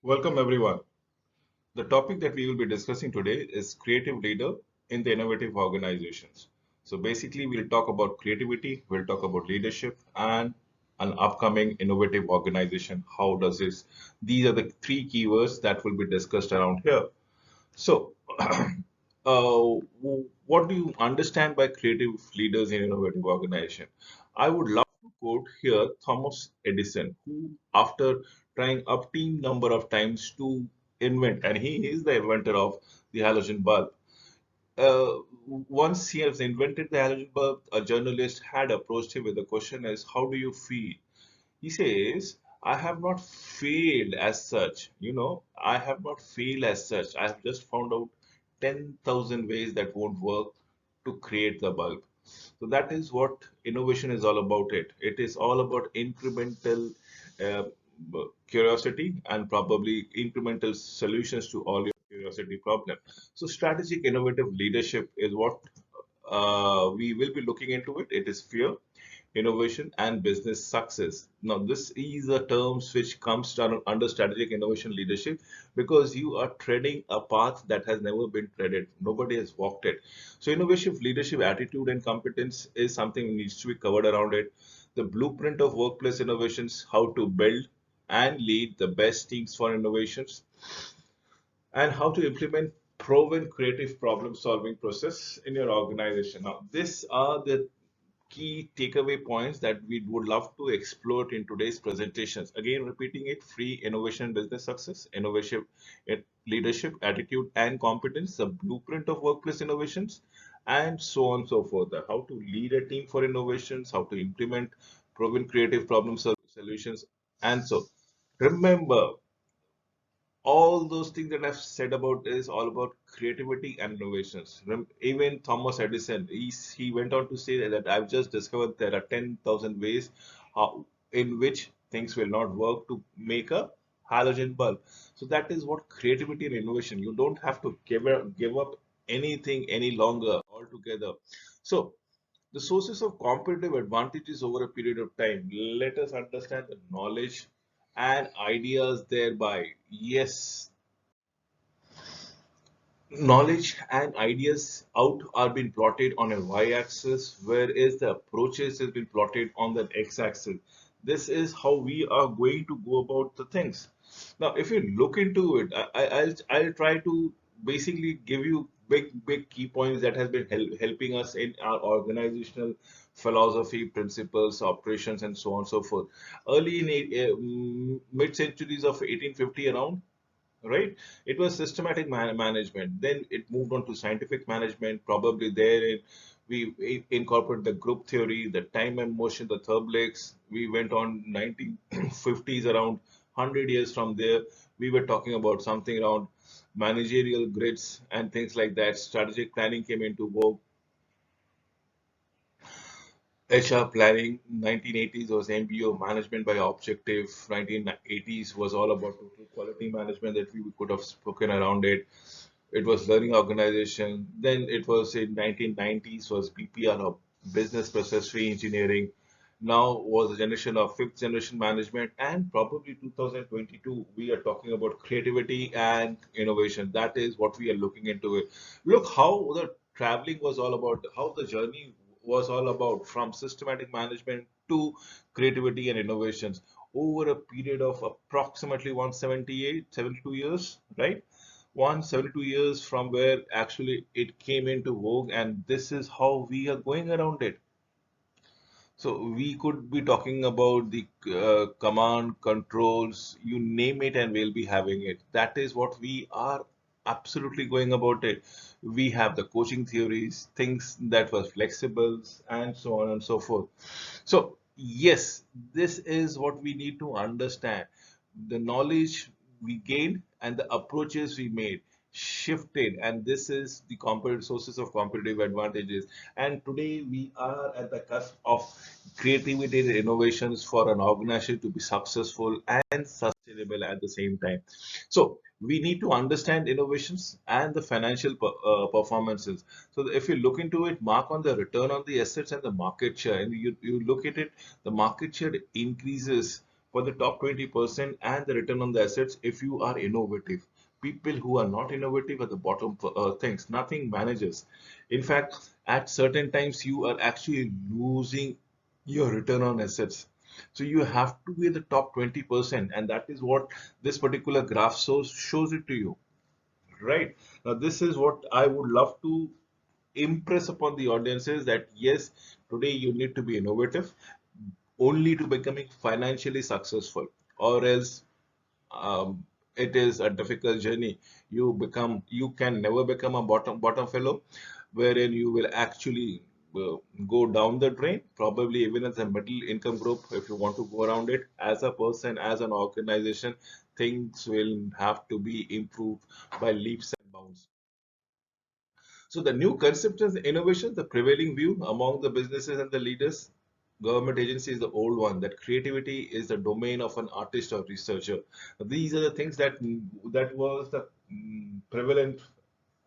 Welcome everyone. The topic that we will be discussing today is creative leader in the innovative organizations. So basically we'll talk about creativity, we'll talk about leadership and an upcoming innovative organization. How does this? These are the three keywords that will be discussed around here. So what do you understand by creative leaders in innovative organization? I would love to quote here Thomas Edison, who after trying umpteen number of times to invent, and he is the inventor of the halogen bulb. Uh, Once he has invented the halogen bulb, a journalist had approached him with the question as, how do you feel? He says, I have not failed as such. I have not failed as such. I have just found out 10,000 ways that won't work to create the bulb. So that is what innovation is all about. It is all about incremental uh, curiosity and probably incremental solutions to all your curiosity problem. So strategic innovative leadership is what we will be looking into it. It is fear, innovation, and business success. Now, this is a terms which comes down under strategic innovation leadership because you are treading a path that has never been treaded. Nobody has walked it. So, innovative leadership attitude and competence is something that needs to be covered around it. The blueprint of workplace innovations, how to build and lead the best teams for innovations, and how to implement proven creative problem solving process in your organization. Now, these are the key takeaway points that we would love to explore in today's presentations. Again, repeating it: free innovation, business success, innovation, leadership, attitude, and competence, the blueprint of workplace innovations, and so on and so forth. How to lead a team for innovations, how to implement proven creative problem solutions, and so. Remember, all those things that I've said about is all about creativity and innovations. Even Thomas Edison, he went on to say that I've just discovered there are 10,000 ways in which things will not work to make a halogen bulb. So that is what creativity and innovation. You don't have to give up anything any longer altogether. So the sources of competitive advantages over a period of time. Let us understand the knowledge and ideas thereby. Yes, knowledge and ideas out are being plotted on a y-axis, whereas the approaches has been plotted on the x-axis. This is how we are going to go about the things. Now, if you look into it, I'll try to basically give you big key points that has been helping us in our organizational philosophy, principles, operations, and so on and so forth. Early in mid centuries of 1850 around, right? It was systematic management. Then it moved on to scientific management. Probably there we incorporated the group theory, the time and motion, the thermalics. We went on 1950s, around 100 years from there. We were talking about something around managerial grids and things like that. Strategic planning came into vogue. HR planning, 1980s was MBO, management by objective. 1980s was all about total quality management that we could have spoken around it. It was learning organization. Then it was in 1990s was BPR, or business process re-engineering. Now was a generation of fifth generation management, and probably 2022 we are talking about creativity and innovation. That is what we are looking into it. Look how the traveling was all about, how the journey was all about, from systematic management to creativity and innovations over a period of approximately 72 years, right? 172 years from where actually it came into vogue, and this is how we are going around it. So we could be talking about the command controls, you name it, and we'll be having it. That is what we are absolutely going about it. We have the coaching theories, things that were flexibles, and so on and so forth. So yes, this is what we need to understand. The knowledge we gained and the approaches we made shifted, and this is the competitive sources of competitive advantages. And today we are at the cusp of creativity and innovations for an organization to be successful and sustainable at the same time. So we need to understand innovations and the financial performances. So if you look into it, mark on the return on the assets and the market share, and you look at it, the market share increases for the top 20% and the return on the assets if you are innovative. People who are not innovative at the bottom things, nothing manages. In fact, at certain times you are actually losing your return on assets. So you have to be the top 20%, and that is what this particular graph shows it to you. Right. Now, this is what I would love to impress upon the audiences, that yes, today you need to be innovative only to becoming financially successful, or else it is a difficult journey. You can never become a bottom fellow, wherein you will actually uh, go down the drain. Probably even as a middle income group, if you want to go around it as a person, as an organization, things will have to be improved by leaps and bounds. So the new concept is innovation, the prevailing view among the businesses and the leaders. Government agency is the old one, that creativity is the domain of an artist or researcher. These are the things that was the prevalent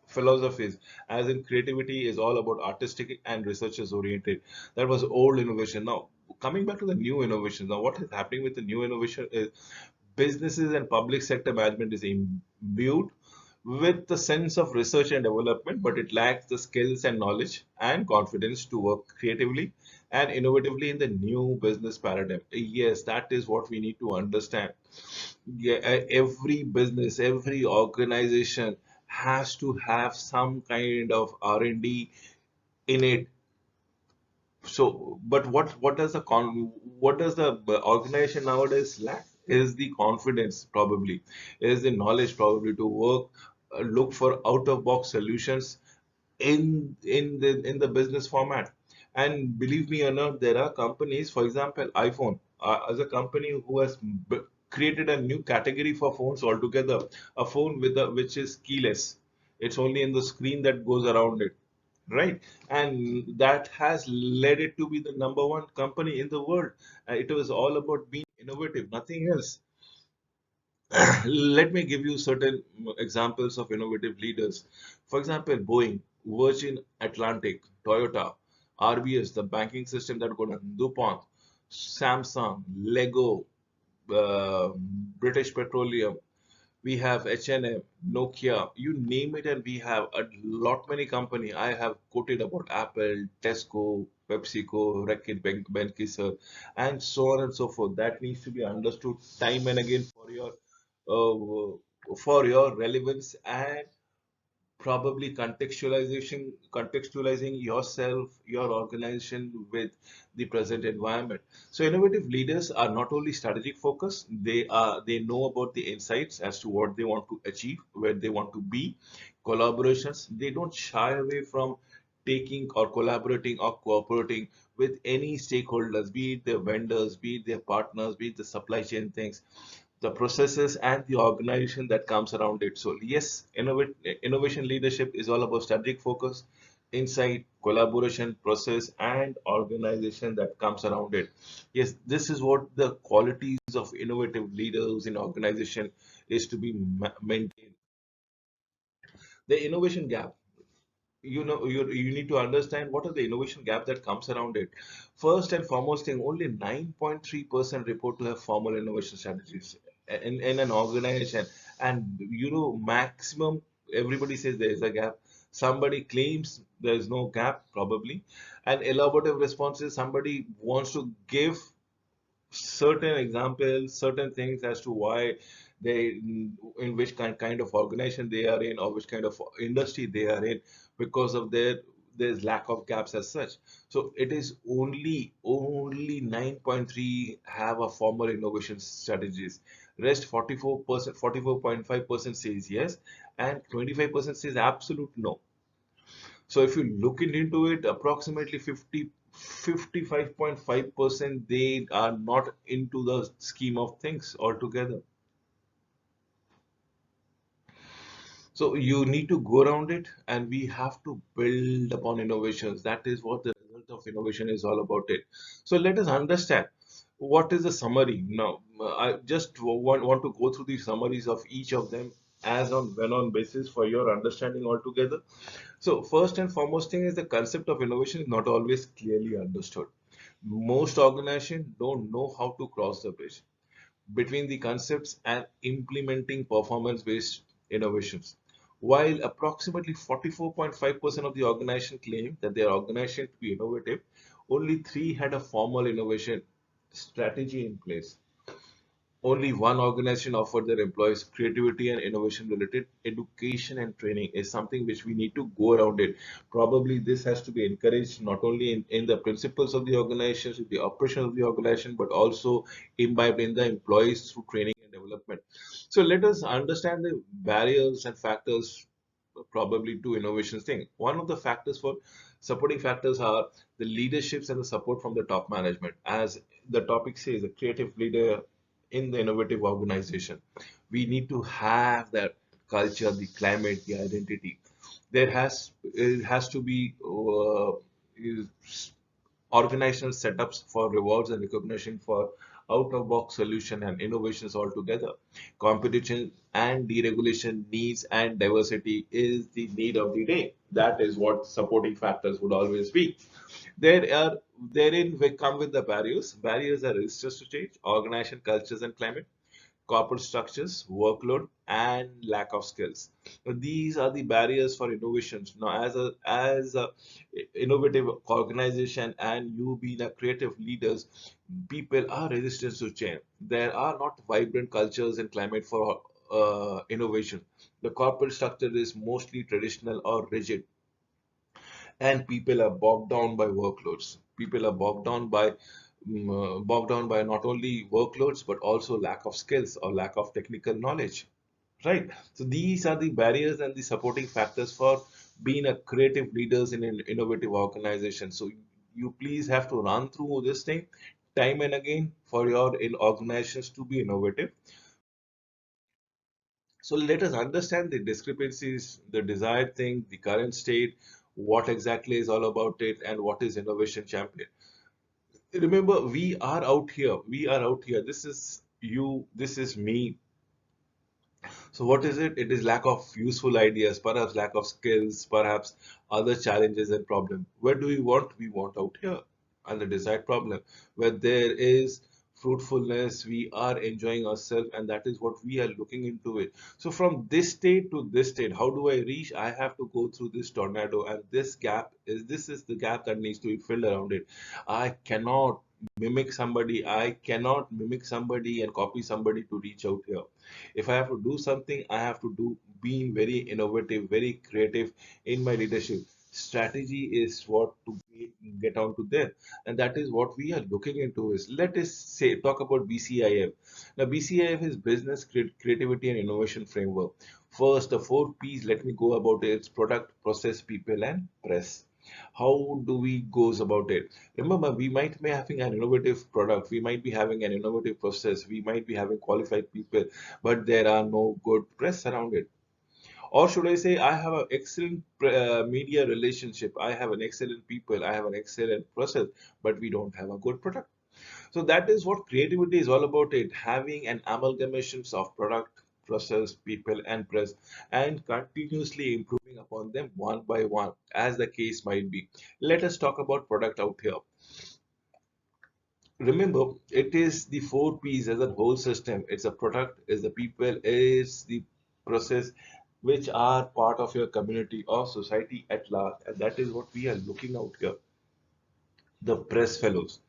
philosophies, as in creativity is all about artistic and researchers oriented. That was old innovation. Now coming back to the new innovation, now what is happening with the new innovation is businesses and public sector management is imbued with the sense of research and development, but it lacks the skills and knowledge and confidence to work creatively and innovatively in the new business paradigm. Yes, that is what we need to understand. Yeah, every business, every organization has to have some kind of R&D in it. So, but what does the organization nowadays lack? Is the confidence probably, is the knowledge probably to work, look for out of box solutions in the business format. And believe me or not, there are companies, for example, iPhone, as a company who has created a new category for phones altogether, a phone which is keyless. It's only in the screen that goes around it, right? And that has led it to be the number one company in the world. It was all about being innovative, nothing else. Let me give you certain examples of innovative leaders. For example, Boeing, Virgin Atlantic, Toyota, RBS, the banking system that got on DuPont, Samsung, Lego, uh, British Petroleum, we have H&M, Nokia, you name it, and we have a lot many company. I have quoted about Apple, Tesco, PepsiCo, Reckitt Benckiser, and so on and so forth. That needs to be understood time and again for your relevance, and probably contextualizing yourself, your organization with the present environment. So innovative leaders are not only strategic focus, they know about the insights as to what they want to achieve, where they want to be. Collaborations, they don't shy away from taking or collaborating or cooperating with any stakeholders, be it their vendors, be it their partners, be it the supply chain things, the processes and the organization that comes around it. So yes, innovation leadership is all about strategic focus, insight, collaboration, process, and organization that comes around it. Yes, this is what the qualities of innovative leaders in organization is to be maintained. The innovation gap, you need to understand what are the innovation gap that comes around it. First and foremost thing, only 9.3% report to have formal innovation strategies in an organization. And maximum, everybody says there is a gap, somebody claims there is no gap probably. And elaborative responses, somebody wants to give certain examples, certain things as to why they, in which kind of organization they are in, or which kind of industry they are in, because of there's lack of gaps as such. So it is only 9.3 have a formal innovation strategies. Rest 44%, 44.5% says yes, and 25% says absolute no. So if you look into it, approximately 55.5% they are not into the scheme of things altogether. So you need to go around it, and we have to build upon innovations. That is what the result of innovation is all about it. So let us understand what is the summary. Now, I just want to go through the summaries of each of them as on when on basis for your understanding altogether. So first and foremost thing is the concept of innovation is not always clearly understood. Most organizations don't know how to cross the bridge. between the concepts and implementing performance-based innovations. While approximately 44.5% of the organization claimed that their organization to be innovative, only three had a formal innovation strategy in place. Only one organization offered their employees creativity and innovation related education and training is something which we need to go around it. Probably this has to be encouraged not only in the principles of the organization, the operation of the organization, but also imbibed in the employees through training and development. So let us understand the barriers and factors probably to innovation thing. One of the factors for supporting factors are the leaderships and the support from the top management. As the topic says, a creative leader in the innovative organization. We need to have that culture, the climate, the identity. It has to be organizational setups for rewards and recognition for out-of-box solution and innovations altogether. Competition and deregulation needs and diversity is the need of the day. That is what supporting factors would always be. There are therein we come with the barriers. Barriers are resistance to change, organization cultures and climate, corporate structures, workload, and lack of skills. So these are the barriers for innovations. Now, as a innovative organization and you being a creative leaders, people are resistant to change. There are not vibrant cultures and climate for innovation. The corporate structure is mostly traditional or rigid, and people are bogged down by workloads. People are bogged down by not only workloads but also lack of skills or lack of technical knowledge. Right. So these are the barriers and the supporting factors for being a creative leaders in an innovative organization. So you please have to run through this thing time and again for your in organizations to be innovative. So let us understand the discrepancies, the desired thing, the current state, what exactly is all about it, and what is innovation champion. Remember, we are out here. We are out here. This is you. This is me. So what is it? It is lack of useful ideas, perhaps lack of skills, perhaps other challenges and problems. Where do we want? We want out here. And the desired problem, where there is fruitfulness, we are enjoying ourselves, and that is what we are looking into it. So from this state to this state, how do I reach? I have to go through this tornado, and this is the gap that needs to be filled around it. I cannot mimic somebody. I cannot mimic somebody and copy somebody to reach out here. If I have to do something, I have to do being very innovative, very creative in my leadership. Strategy is what to get onto there, and that is what we are looking into. Is let us say talk about BCIF. Now, BCIF is Business Creativity and Innovation Framework. First, the four P's. Let me go about it. It's product, process, people, and press. How do we goes about it? Remember, we might be having an innovative product, we might be having an innovative process, we might be having qualified people, but there are no good press around it. Or should I say, I have an excellent media relationship, I have an excellent people, I have an excellent process, but we don't have a good product. So that is what creativity is all about it, having an amalgamation of product, process, people, and press, and continuously improving upon them one by one, as the case might be. Let us talk about product out here. Remember, it is the four P's as a whole system. It's a product, it's the people, it's the process, which are part of your community or society at large. And that is what we are looking out here. The press fellows,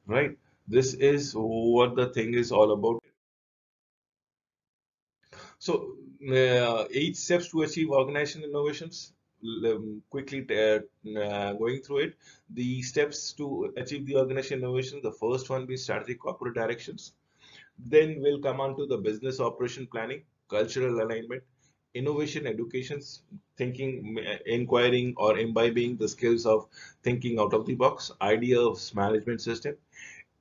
right? This is what the thing is all about. So, eight steps to achieve organizational innovations. Quickly going through it. The steps to achieve the organizational innovation. The first one being strategic corporate directions. Then we'll come on to the business operation planning, cultural alignment, innovation educations, thinking, inquiring or imbibing the skills of thinking out of the box, ideas management system,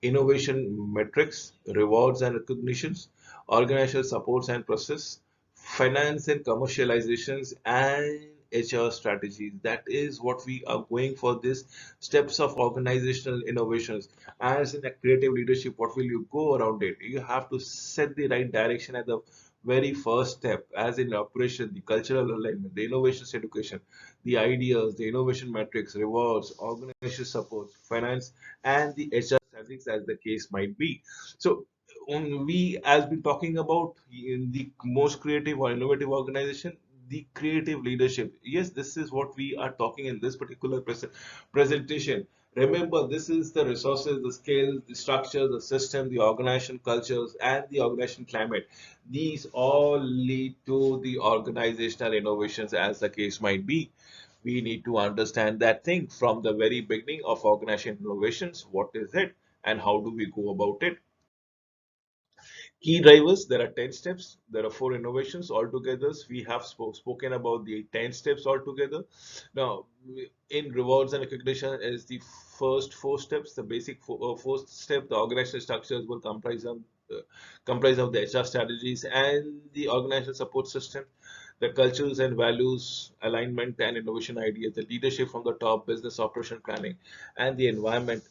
innovation metrics, rewards and recognitions, organizational supports and process, finance and commercializations, and HR strategies. That is what we are going for this steps of organizational innovations. As in a creative leadership, what will you go around it? You have to set the right direction at the very first step, as in operation, the cultural alignment, the innovations education, the ideas, the innovation metrics, rewards, organization support, finance, and the HR strategies as the case might be. So we as been talking about in the most creative or innovative organization, the creative leadership. Yes, this is what we are talking in this particular presentation. Remember, this is the resources, the skills, the structure, the system, the organization cultures, and the organization climate. These all lead to the organizational innovations, as the case might be. We need to understand that thing from the very beginning of organization innovations. What is it, and how do we go about it? Key drivers, there are 10 steps. There are four innovations altogether. We have spoken about the 10 steps altogether. Now, in rewards and recognition is the first four steps. The basic first step, the organizational structures will comprise of the HR strategies and the organizational support system, the cultures and values, alignment and innovation ideas, the leadership from the top, business operation planning, and the environment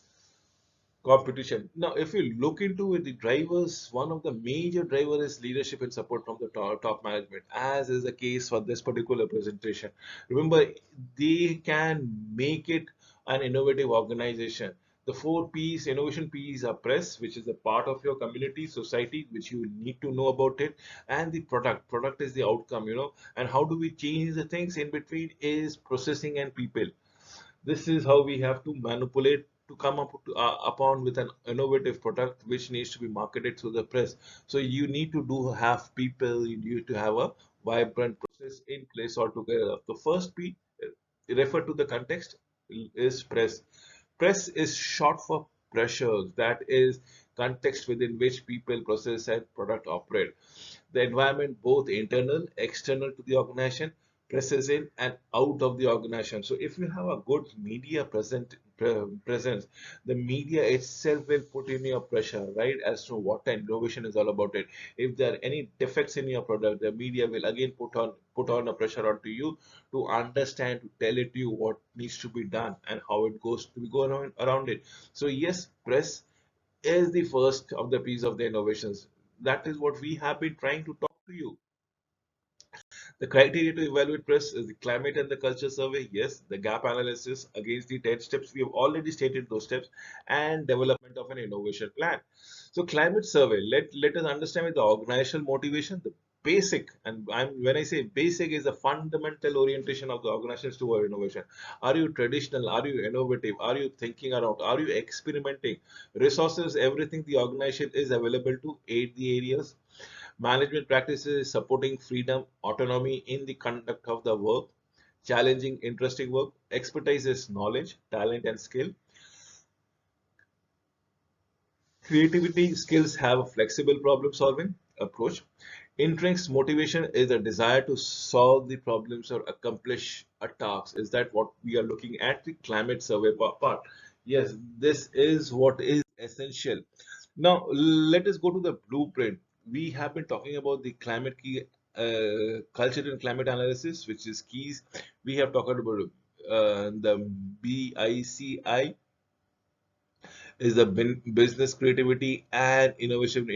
competition. Now, if you look into it, the drivers, one of the major drivers is leadership and support from the top management, as is the case for this particular presentation. Remember, they can make it an innovative organization. The four P's, innovation P's are press, which is a part of your community, society, which you need to know about it, and the product. Product is the outcome, and how do we change the things in between is processing and people. This is how we have to manipulate to come up upon with an innovative product which needs to be marketed through the press. So you need to do have people, you need to have a vibrant process in place altogether. The first P, refer to the context, is press. Press is short for pressures, that is context within which people, process and product operate. The environment, both internal, external to the organization, presses in and out of the organization. So if you have a good media presence, the media itself will put in your pressure, right, as to what innovation is all about it. If there are any defects in your product, the media will again put on a pressure onto you to understand, to tell it to you what needs to be done and how it goes to be going around it. So yes, press is the first of the piece of the innovations. That is what we have been trying to talk to you. The criteria to evaluate press is the climate and the culture survey. Yes, the gap analysis against the 10 steps. We have already stated those steps, and development of an innovation plan. So climate survey, let us understand the organizational motivation, the basic, and when I say basic is the fundamental orientation of the organizations toward innovation. Are you traditional? Are you innovative? Are you thinking around? Are you experimenting? Resources, everything the organization is available to aid the areas. Management practices supporting freedom, autonomy in the conduct of the work, challenging, interesting work. Expertise is knowledge, talent, and skill. Creativity skills have a flexible problem solving approach. Intrinsic motivation is a desire to solve the problems or accomplish a task. Is that what we are looking at the climate survey part? Yes, this is what is essential. Now, let us go to the blueprint. We have been talking about the climate key, culture and climate analysis, which is keys. We have talked about the BICI is the business creativity and innovation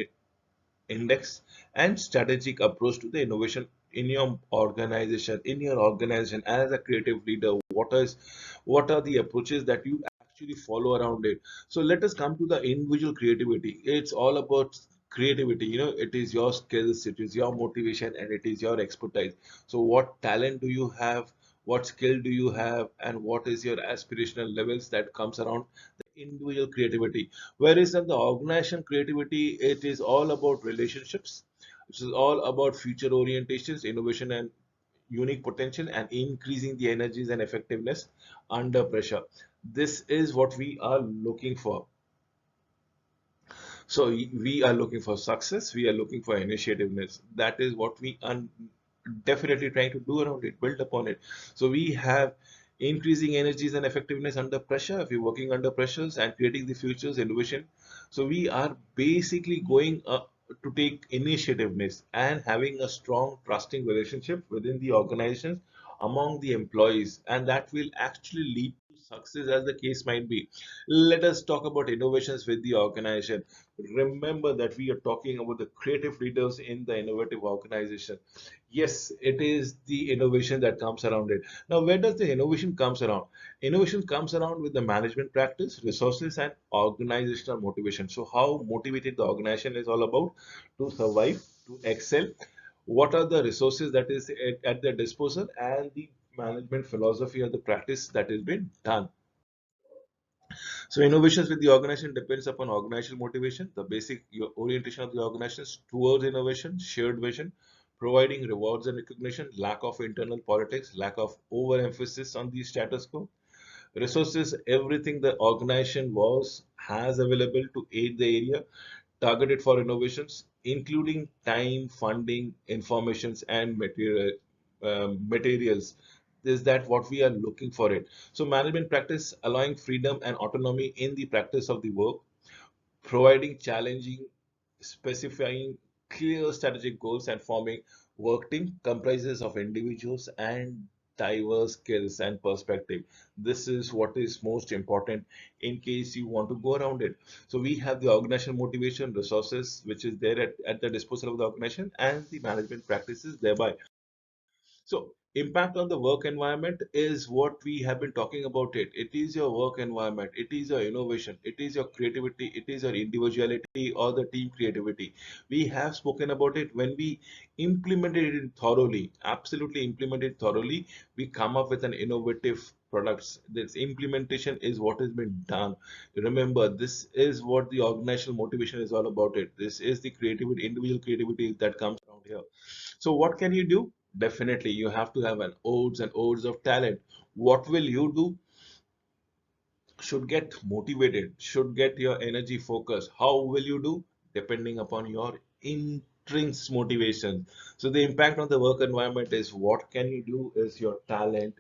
index and strategic approach to the innovation in your organization as a creative leader. What are the approaches that you actually follow around it? So let us come to the individual creativity. It's all about creativity. It is your skills, it is your motivation, and it is your expertise. So what talent do you have, what skill do you have, and what is your aspirational levels that comes around the individual creativity. Whereas in the organization creativity, it is all about relationships. It is all about future orientations, innovation, and unique potential, and increasing the energies and effectiveness under pressure. This is what we are looking for. So we are looking for success. We are looking for initiativeness. That is what we are definitely trying to do around it, build upon it. So we have increasing energies and effectiveness under pressure. If you're working under pressures and creating the futures innovation, so we are basically going to take initiativeness and having a strong trusting relationship within the organizations among the employees, and that will actually lead to success as the case might be. Let us talk about innovations with the organization. Remember that we are talking about the creative leaders in the innovative organization. Yes, it is the innovation that comes around it. Now, where does the innovation comes around? Innovation comes around with the management practice, resources, and organizational motivation. So, how motivated the organization is all about to survive, to excel. What are the resources that is at their disposal, and the management philosophy or the practice that has been done. So innovations with the organization depends upon organizational motivation, the basic orientation of the organization towards innovation, shared vision, providing rewards and recognition, lack of internal politics, lack of overemphasis on the status quo, resources, everything the organization was has available to aid the area, targeted for innovations, including time, funding, informations, and materials. Is that what we are looking for it? So management practice allowing freedom and autonomy in the practice of the work, providing challenging, specifying clear strategic goals and forming work team comprises of individuals and diverse skills and perspective. This is what is most important in case you want to go around it. So we have the organizational motivation resources which is there at the disposal of the organization and the management practices thereby. So impact on the work environment is what we have been talking about it. It is your work environment, it is your innovation, it is your creativity, it is your individuality or the team creativity. We have spoken about it when we implemented it thoroughly, absolutely implemented thoroughly, we come up with an innovative products. This implementation is what has been done. Remember, this is what the organizational motivation is all about it. This is the creativity, individual creativity that comes around here. So what can you do? Definitely, you have to have an odes and odes of talent. What will you do? Should get motivated, should get your energy focused. How will you do? Depending upon your intrinsic motivation. So the impact on the work environment is what can you do is your talent.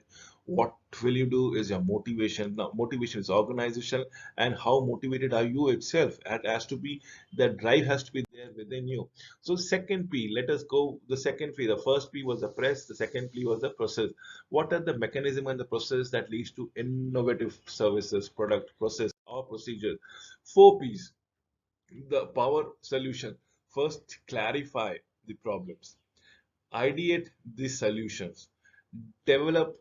What will you do is your motivation. Now, motivation is organizational, and how motivated are you itself? It has to be the drive has to be there within you. So second P, let us go the second P. The first P was the press, the second P was the process. What are the mechanism and the process that leads to innovative services, product, process, or procedure? Four P's. The power solution. First, clarify the problems. Ideate the solutions, develop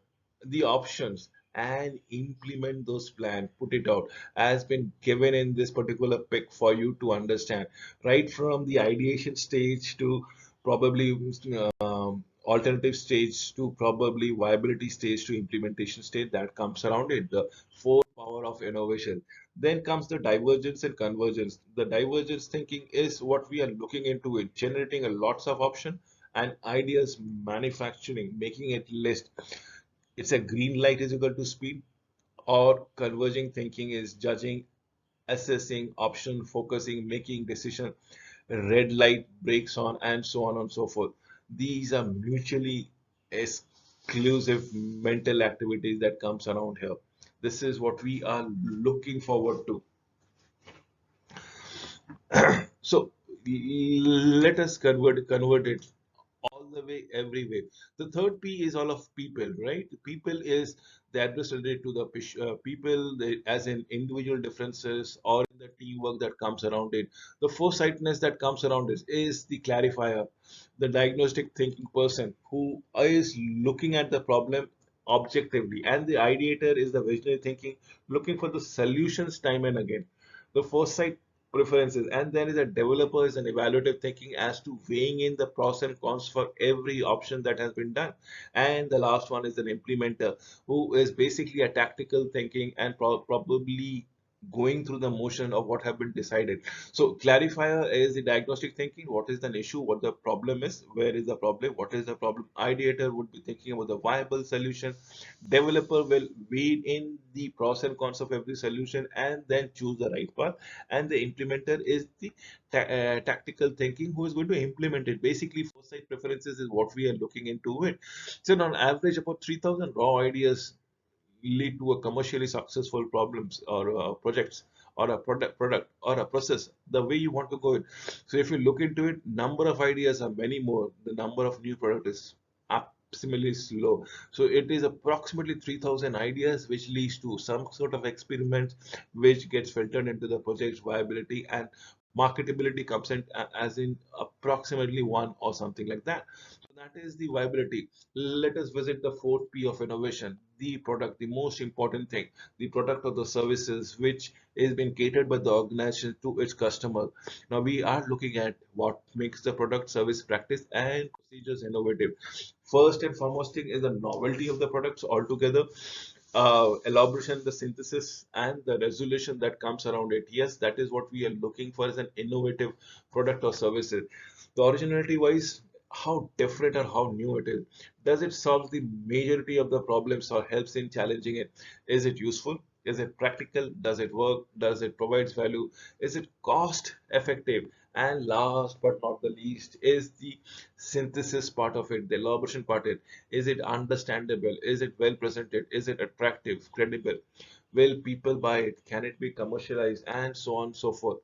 the options and implement those plans, put it out has been given in this particular pick for you to understand, right from the ideation stage to probably alternative stage to probably viability stage to implementation stage that comes around it, the fourth power of innovation. Then comes the divergence and convergence. The divergence thinking is what we are looking into it, generating a lots of options and ideas manufacturing, making it list. It's a green light is equal to speed, or converging thinking is judging, assessing, option, focusing, making decision, red light breaks on, and so on and so forth. These are mutually exclusive mental activities that comes around here. This is what we are looking forward to. So let us convert it all the way, every way. The third P is all of people, right? People is the address related to the people, as in individual differences or in the teamwork that comes around it. The foresightness that comes around it is the clarifier, the diagnostic thinking person who is looking at the problem objectively, and the ideator is the visionary thinking, looking for the solutions time and again. The foresight preferences, and then is a developer is an evaluative thinking as to weighing in the pros and cons for every option that has been done. And the last one is an implementer who is basically a tactical thinking and probably going through the motion of what have been decided. So clarifier is the diagnostic thinking, what is the issue, what the problem is, where is the problem, what is the problem. Ideator would be thinking about the viable solution. Developer will weigh in the pros and cons of every solution and then choose the right path. And the implementer is the tactical thinking who is going to implement it. Basically, foresight preferences is what we are looking into it. So on average, about 3,000 raw ideas lead to a commercially successful problems or projects or a product or a process, the way you want to go in. So if you look into it, number of ideas are many more, the number of new product is approximately slow. So it is approximately 3,000 ideas, which leads to some sort of experiment, which gets filtered into the project's viability, and marketability comes in as in approximately one or something like that. So that is the viability. Let us visit the fourth P of innovation, the product, the most important thing, the product or the services which is being catered by the organization to its customer. Now we are looking at what makes the product, service, practice, and procedures innovative. First and foremost thing is the novelty of the products altogether, elaboration, the synthesis, and the resolution that comes around it. Yes, that is what we are looking for as an innovative product or services. The originality wise, how different or how new it is. Does it solve the majority of the problems or helps in challenging it? Is it useful? Is it practical? Does it work? Does it provide value? Is it cost effective? And last but not the least is the synthesis part of it, the elaboration part. It is it understandable? Is it well presented? Is it attractive, credible? Will people buy it? Can it be commercialized? And so on and so forth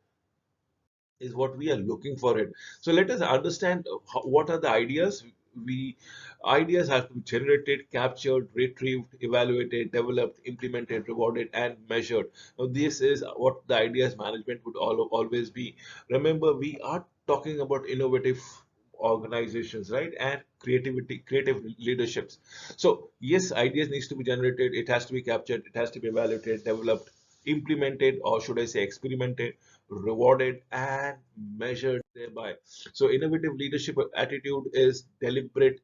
is what we are looking for it. So let us understand what are the ideas. We ideas have to be generated, captured, retrieved, evaluated, developed, implemented, rewarded, and measured. Now, this is what the ideas management would always be. Remember, we are talking about innovative organizations, right? And creativity, creative leaderships. So yes, ideas needs to be generated. It has to be captured. It has to be evaluated, developed, implemented, or should I say experimented, rewarded, and measured thereby. So innovative leadership attitude is deliberate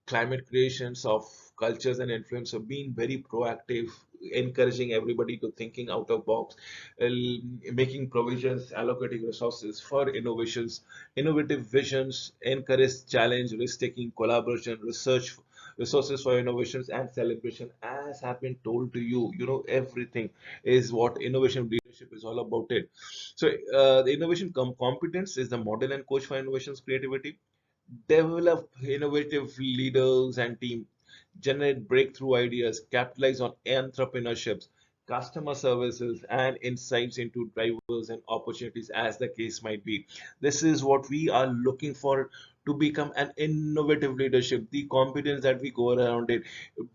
climate creations of cultures and influence of being very proactive, encouraging everybody to thinking out of box, making provisions, allocating resources for innovations, innovative visions, encourage challenge, risk taking, collaboration, research, resources for innovations, and celebration. As have been told to you, everything is what innovation leadership is all about it. So the innovation competence is the model and coach for innovations creativity. Develop innovative leaders and team, generate breakthrough ideas, capitalize on entrepreneurships, customer services, and insights into drivers and opportunities, as the case might be. This is what we are looking for to become an innovative leadership. The competence that we go around it,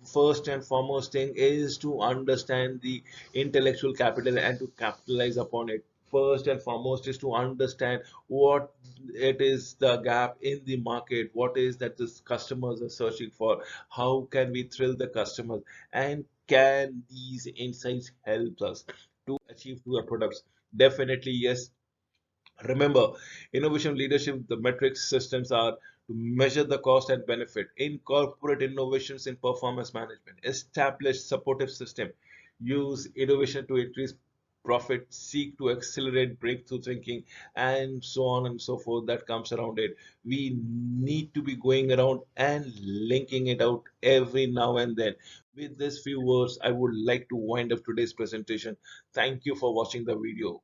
first and foremost thing is to understand the intellectual capital and to capitalize upon it. First and foremost is to understand what it is the gap in the market, what is that the customers are searching for, how can we thrill the customers, and can these insights help us to achieve to our products? Definitely yes. Remember, innovation leadership, the metrics systems are to measure the cost and benefit, incorporate innovations in performance management, establish supportive system, use innovation to increase profit, seek to accelerate breakthrough thinking, and so on and so forth that comes around it. We need to be going around and linking it out every now and then. With these few words, I would like to wind up today's presentation. Thank you for watching the video.